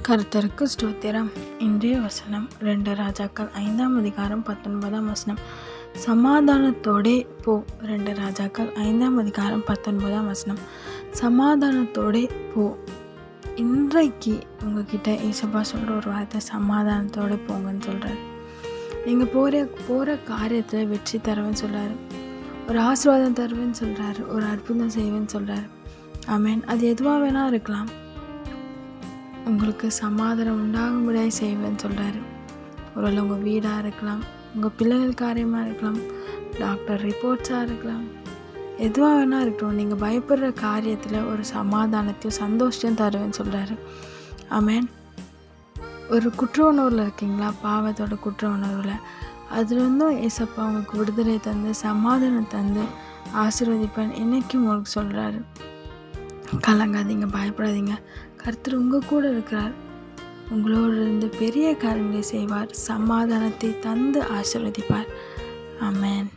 கர்த்தருக்கு ஸ்தோத்திரம். இன்றைய வசனம் 2 ராஜாக்கள் 5ஆம் அதிகாரம் 19ஆம் வசனம். சமாதானத்தோடே போ. 2 ராஜாக்கள் 5ஆம் அதிகாரம் 19ஆம் வசனம். சமாதானத்தோடே போ. இன்றைக்கு உங்ககிட்ட ஏசப்பா சொல்கிற ஒரு வார்த்தை, சமாதானத்தோடு போங்கன்னு சொல்கிறார். நீங்கள் போகிற காரியத்தில் வெற்றி தருவேன்னு சொல்கிறாரு. ஒரு ஆசீர்வாதம் தருவேன்னு சொல்கிறாரு. ஒரு அற்புதம் செய்வேன்னு சொல்கிறாரு. ஆமென். அது எதுவாக வேணால் இருக்கலாம். உங்களுக்கு சமாதானம் உண்டாகும்படியாக செய்வேன்னு சொல்கிறாரு. ஒருவேளை உங்கள் வீடாக இருக்கலாம், உங்கள் பிள்ளைகள் காரியமாக இருக்கலாம், டாக்டர் ரிப்போர்ட்ஸாக இருக்கலாம், எதுவாக வேணால் இருக்கட்டும். நீங்கள் பயப்படுற காரியத்தில் ஒரு சமாதானத்தையும் சந்தோஷத்தையும் தருவேன்னு சொல்கிறாரு. ஆமென். ஒரு குற்ற உணர்வில் இருக்கீங்களா? பாவத்தோட குற்ற உணர்வில், அதுலேருந்தும் ஏசப்பா உங்களுக்கு விடுதலை தந்து சமாதானம் தந்து ஆசீர்வதிப்பேன் என்னைக்கும் உங்களுக்கு சொல்கிறாரு. கலங்காதீங்க, பயப்படாதீங்க. கர்த்தர் உங்கள் கூட இருக்கிறார். உங்களோடு இருந்து பெரிய காரியங்களை செய்வார். சமாதானத்தை தந்து ஆசீர்வதிப்பார். ஆமென்.